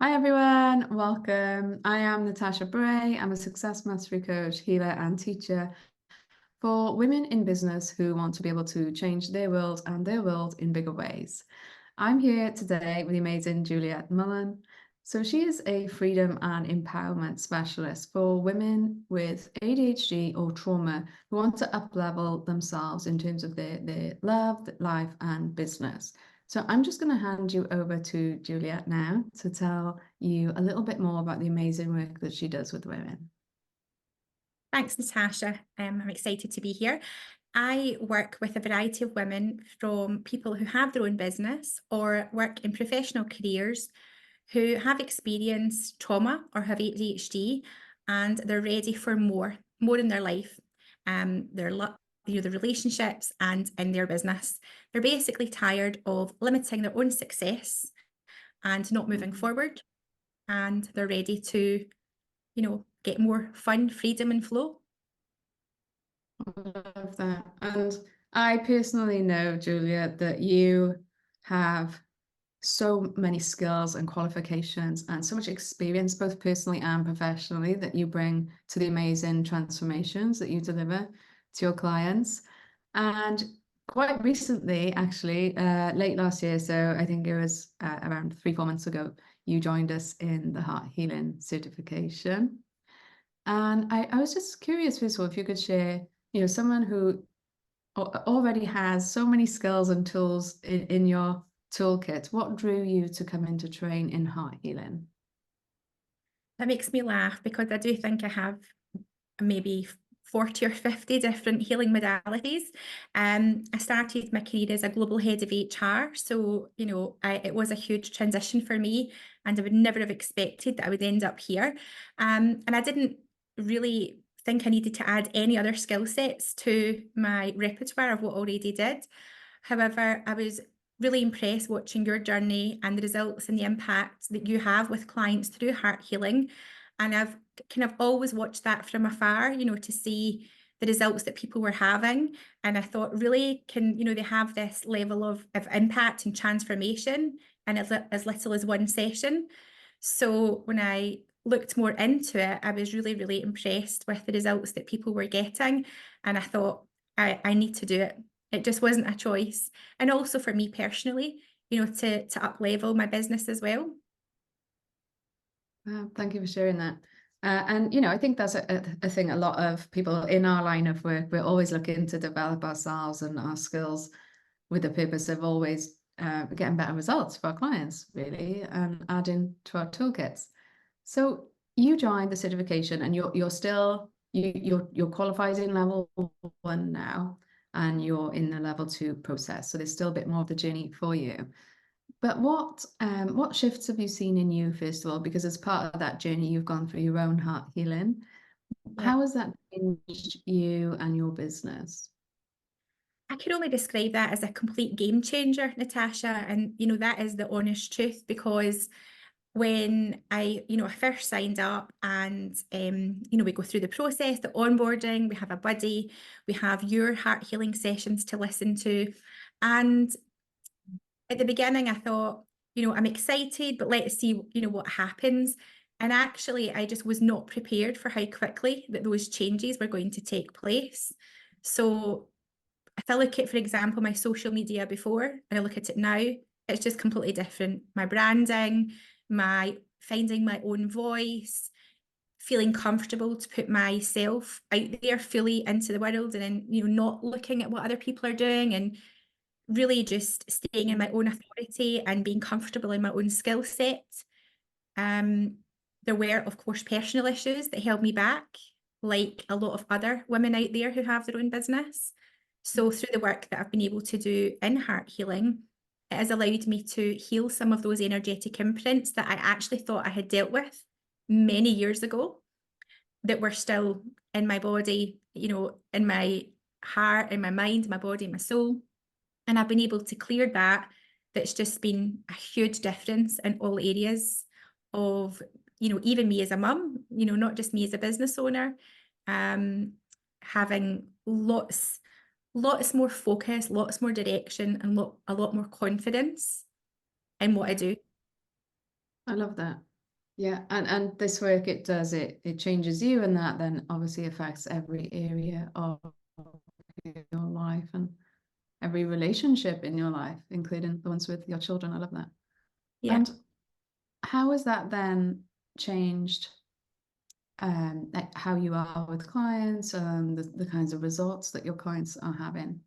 Hi everyone, welcome. I am Natasha Bray. I'm a success mastery coach, healer, and teacher for women in business who want to be able to change their world and their world in bigger ways. I'm here today with the amazing Juliette Mullen. So she is a freedom and empowerment specialist for women with ADHD or trauma who want to up-level themselves in terms of their love, life, and business. So I'm just going to hand you over to Juliette now to tell you a little bit more about the amazing work that she does with women. Thanks, Natasha. I'm excited to be here. I work with a variety of women, from people who have their own business or work in professional careers who have experienced trauma or have ADHD, and they're ready for more in their life, their relationships and in their business. They're basically tired of limiting their own success and not moving forward, and they're ready to, get more fun, freedom, and flow. I love that. And I personally know, Julia, that you have so many skills and qualifications and so much experience, both personally and professionally, that you bring to the amazing transformations that you deliver to your clients. And quite recently, actually, late last year, so I think it was around 3-4 months ago, you joined us in the HeartHealing certification. And I was just curious, first of all, if you could share, someone who already has so many skills and tools in your toolkit, what drew you to come in to train in HeartHealing? That makes me laugh because I do think I have maybe 40 or 50 different healing modalities. I started my career as a global head of HR. So, it was a huge transition for me, and I would never have expected that I would end up here. And I didn't really think I needed to add any other skill sets to my repertoire of what I already did. However, I was really impressed watching your journey and the results and the impact that you have with clients through HeartHealing. And I've kind of always watched that from afar, to see the results that people were having. And I thought, really, they have this level of impact and transformation in as little as one session? So when I looked more into it, I was really, really impressed with the results that people were getting. And I thought, I need to do it. It just wasn't a choice. And also for me personally, to up level my business as well. Thank you for sharing that. And I think that's a thing a lot of people in our line of work, we're always looking to develop ourselves and our skills with the purpose of always getting better results for our clients, really, and adding to our toolkits. So you joined the certification and you're still you're qualified in level 1 now, and you're in the level 2 process. So there's still a bit more of the journey for you. But what shifts have you seen in you, first of all? Because as part of that journey, you've gone through your own heart healing. Yeah. How has that changed you and your business? I could only describe that as a complete game changer, Natasha. And, that is the honest truth, because when I first signed up, and, we go through the process, the onboarding, we have a buddy, we have your heart healing sessions to listen to. And at the beginning, I thought, I'm excited, but let's see, what happens. And actually, I just was not prepared for how quickly that those changes were going to take place. So if I look at, for example, my social media before and I look at it now, it's just completely different. My branding, my finding my own voice, feeling comfortable to put myself out there fully into the world, and then, not looking at what other people are doing, and really just staying in my own authority and being comfortable in my own skill set. There were, of course, personal issues that held me back, like a lot of other women out there who have their own business. So through the work that I've been able to do in HeartHealing, it has allowed me to heal some of those energetic imprints that I actually thought I had dealt with many years ago, that were still in my body, in my heart, in my mind, my body, my soul. And I've been able to clear that. That's just been a huge difference in all areas of, even me as a mum, not just me as a business owner, having lots more focus, lots more direction, and a lot more confidence in what I do. I love that. Yeah, and this work it changes you, and that then obviously affects every area of your life and every relationship in your life, including the ones with your children. I love that. Yeah. And how has that then changed like how you are with clients, the kinds of results that your clients are having?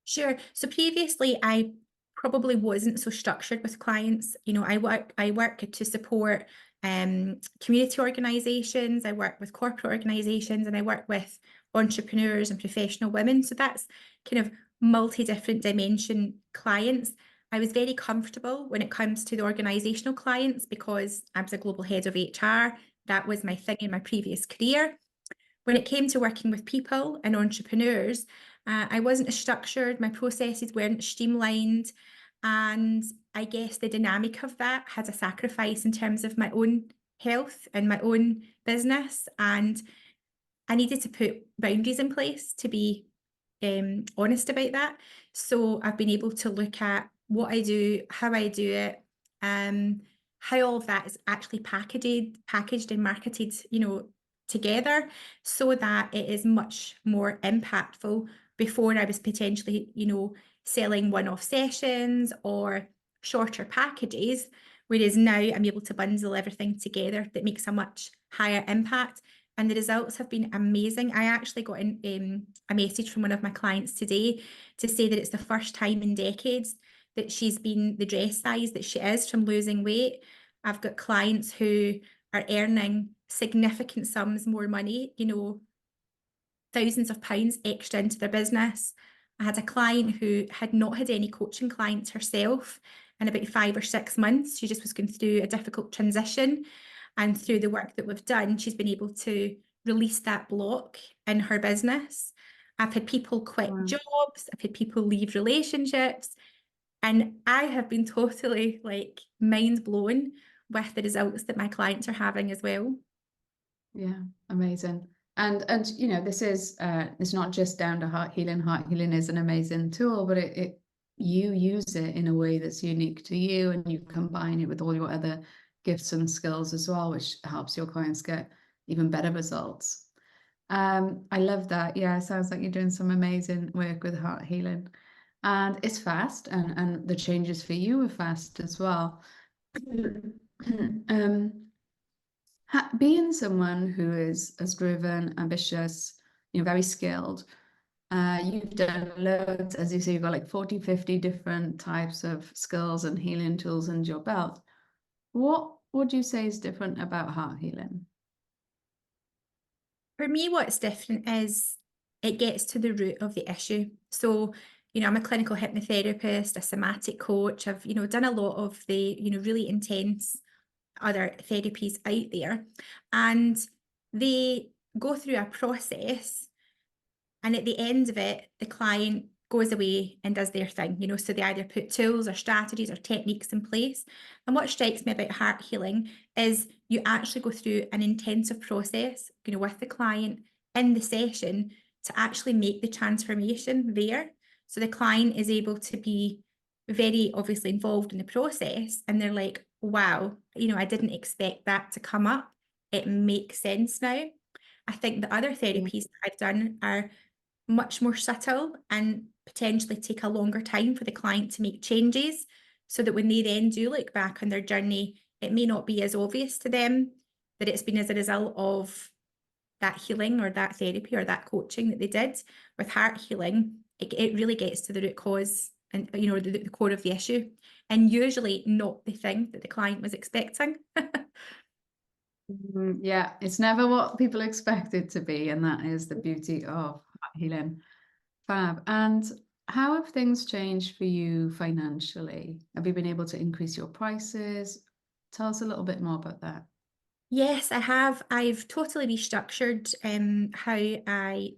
Sure. So previously, I probably wasn't so structured with clients. You know, I work to support community organizations, I work with corporate organizations, and I work with entrepreneurs and professional women. So that's kind of multi-different dimension clients. I was very comfortable when it comes to the organizational clients because I was a global head of HR. That was my thing in my previous career. When it came to working with people and entrepreneurs, I wasn't as structured, my processes weren't streamlined, and I guess the dynamic of that had a sacrifice in terms of my own health and my own business, and I needed to put boundaries in place to be honest about that. So I've been able to look at what I do, how I do it, how all of that is actually packaged and marketed, you know, together so that it is much more impactful. Before I was potentially, you know, selling one-off sessions or shorter packages, whereas now I'm able to bundle everything together that makes a much higher impact. And the results have been amazing. I actually got a message from one of my clients today to say that it's the first time in decades that she's been the dress size that she is from losing weight. I've got clients who are earning significant sums more money, you know, thousands of pounds extra into their business. I had a client who had not had any coaching clients herself in about 5 or 6 months. She just was going through a difficult transition. And through the work that we've done, she's been able to release that block in her business. I've had people quit Wow. jobs, I've had people leave relationships, and I have been totally like mind blown with the results that my clients are having as well. Yeah, amazing. And you know, this is it's not just down to heart healing. Heart healing is an amazing tool, but it you use it in a way that's unique to you, and you combine it with all your other gifts and skills as well, which helps your clients get even better results. I love that. Yeah, it sounds like you're doing some amazing work with heart healing. And it's fast, and the changes for you are fast as well. Um, being someone who is as driven, ambitious, you know, very skilled, you've done loads, as you say, you've got like 40, 50 different types of skills and healing tools under your belt. What would you say is different about heart healing? For me, what's different is it gets to the root of the issue. So, you know, I'm a clinical hypnotherapist, a somatic coach. I've, you know, done a lot of the, you know, really intense other therapies out there. And they go through a process, and at the end of it, the client goes away and does their thing, you know, so they either put tools or strategies or techniques in place. And what strikes me about heart healing is you actually go through an intensive process, you know, with the client in the session to actually make the transformation there. So the client is able to be very obviously involved in the process, and they're like, wow, you know, I didn't expect that to come up. It makes sense now. I think the other Yeah. therapies that I've done are much more subtle and potentially take a longer time for the client to make changes, so that when they then do look back on their journey, it may not be as obvious to them that it's been as a result of that healing or that therapy or that coaching that they did. With heart healing, it really gets to the root cause and, you know, the core of the issue, and usually not the thing that the client was expecting. Yeah, it's never what people expect it to be, and that is the beauty of heart healing. Fab. And how have things changed for you financially? Have you been able to increase your prices? Tell us a little bit more about that. Yes, I have. I've totally restructured how I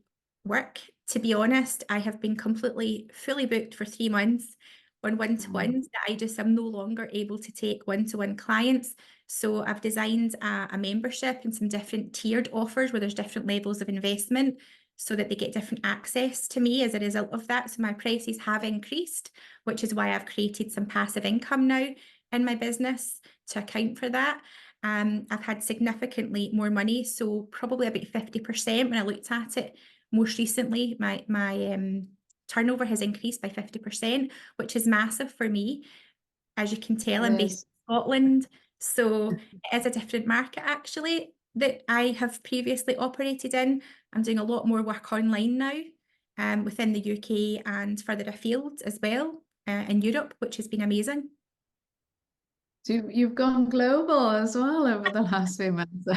work. To be honest, I have been completely fully booked for 3 months on one-to-ones that I just am no longer able to take one-to-one clients. So I've designed a membership and some different tiered offers where there's different levels of investment so that they get different access to me as a result of that. So my prices have increased, which is why I've created some passive income now in my business to account for that. I've had significantly more money, so probably about 50% when I looked at it most recently. My turnover has increased by 50%, which is massive for me. As you can tell, I'm based Yes. in Scotland, so it is a different market actually that I have previously operated in. I'm doing a lot more work online now, within the UK and further afield as well, in Europe, which has been amazing. So you've gone global as well over the last few months.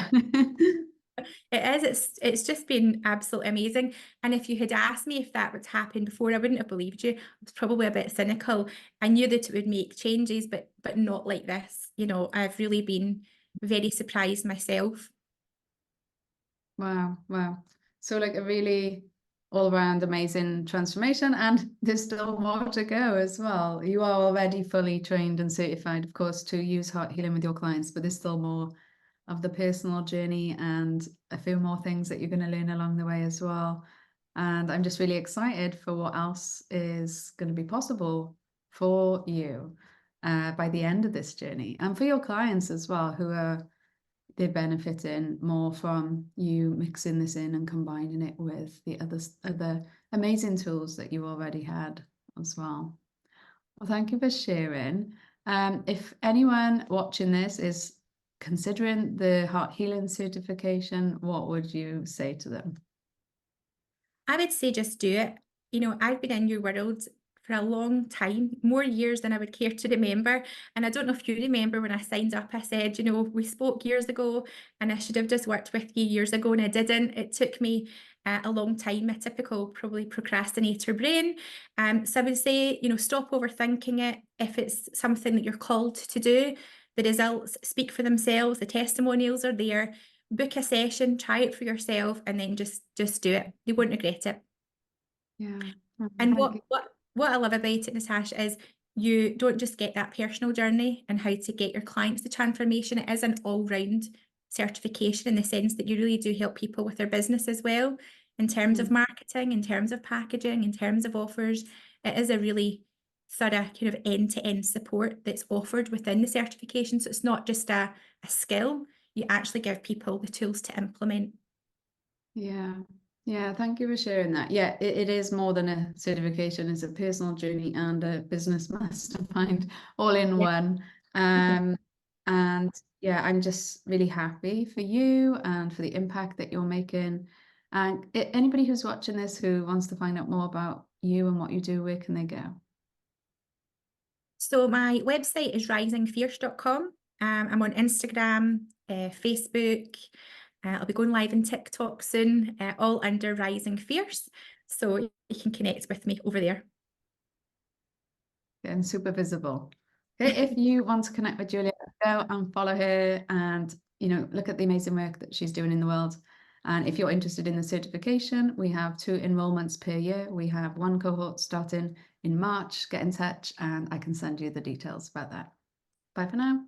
It is, it's just been absolutely amazing. And if you had asked me if that would happen before, I wouldn't have believed you. I was probably a bit cynical. I knew that it would make changes, but not like this. You know, I've really been very surprised myself. Wow, wow. So like a really all-around amazing transformation, and there's still more to go as well. You are already fully trained and certified, of course, to use heart healing with your clients, but there's still more of the personal journey and a few more things that you're going to learn along the way as well. And I'm just really excited for what else is going to be possible for you by the end of this journey, and for your clients as well, who are they're benefiting more from you mixing this in and combining it with the other amazing tools that you already had as well. Well, thank you for sharing. If anyone watching this is considering the heart healing certification, what would you say to them? I would say just do it. You know, I've been in your world for a long time, more years than I would care to remember. And I don't know if you remember when I signed up, I said, you know, we spoke years ago and I should have just worked with you years ago, and I didn't. It took me a long time, a typical probably procrastinator brain. So I would say, you know, stop overthinking it. If it's something that you're called to do, the results speak for themselves, the testimonials are there. Book a session, try it for yourself, and then just do it. You won't regret it. Yeah. And Thank you. what I love about it, Natasha, is you don't just get that personal journey and how to get your clients to transformation. It is an all-round certification in the sense that you really do help people with their business as well, in terms of marketing, in terms of packaging, in terms of offers. It is a really thorough kind of end-to-end support that's offered within the certification. So it's not just a skill, you actually give people the tools to implement. Yeah. Yeah, thank you for sharing that. Yeah, it is more than a certification. It's a personal journey and a business mastermind all in Yeah. one. And yeah, I'm just really happy for you and for the impact that you're making. And anybody who's watching this who wants to find out more about you and what you do, where can they go? So my website is risingfierce.com. I'm on Instagram, Facebook. I'll be going live in TikTok soon, all under Rising Fierce. So you can connect with me over there. Getting super visible. Okay, if you want to connect with Juliette, go and follow her and look at the amazing work that she's doing in the world. And if you're interested in the certification, we have 2 enrollments per year. We have 1 cohort starting in March. Get in touch and I can send you the details about that. Bye for now.